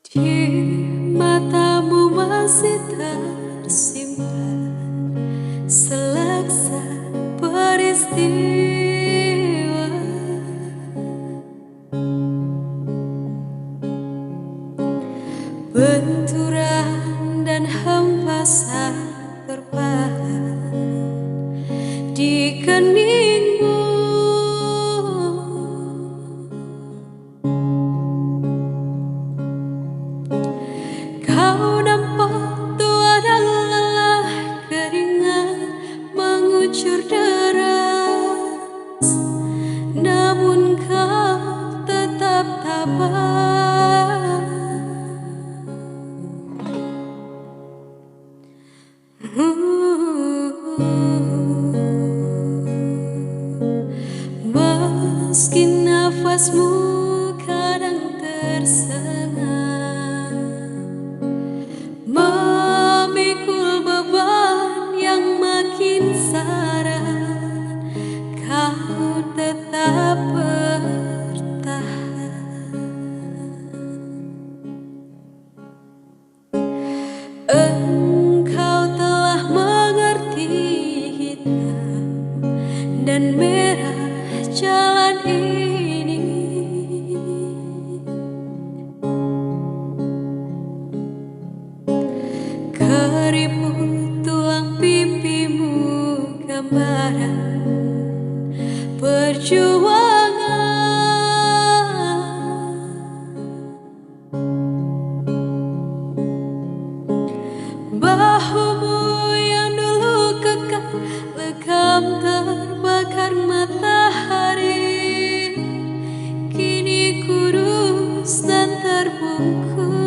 Di matamu masih tersimpan selaksa peristiwa, benturan dan hempasan terpahat di keningmu. Kau nampak tua dan lelah, keringat mengucur deras, namun kau tetap tabah. Meski nafasmu kadang tersengal, memikul beban yang makin syarat, kau tetap bertahan. Engkau telah mengerti hitam dan merah jalan ini. Keriput tulang pipimu gambaran perjuangan. Bahumu yang dulu kekal legam terbakar matahari, kini kurus dan terbungkus.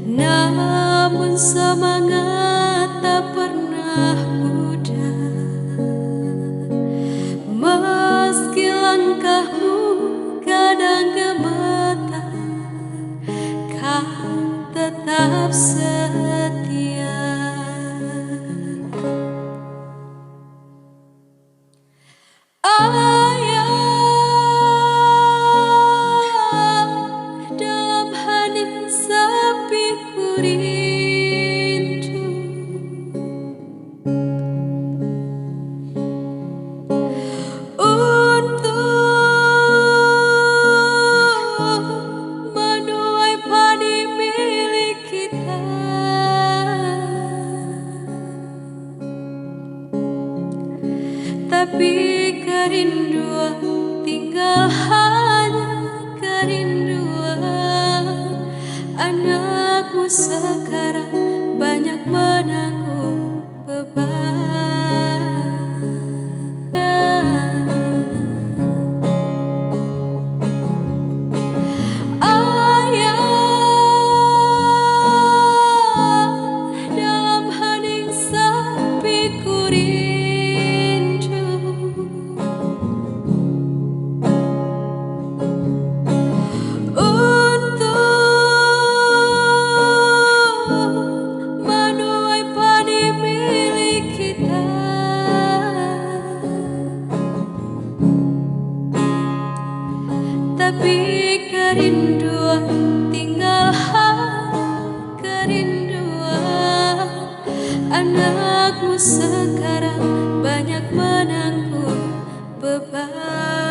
Namun semangat tak pernah pudar, meski langkahmu kadang gemetar, kau tetap setia. Ayah, dalam hening sepi ku rindu, untuk menuai padi milik kita. Tapi kerinduan tinggal hanya kerinduan. Anakmu sekarang banyak menanggung beban. Ayah, dalam hening sepi ku rindu, untuk menuai padi milik kita. Tapi kerinduan tinggal kerinduan. Anakmu sekarang banyak menanggung beban.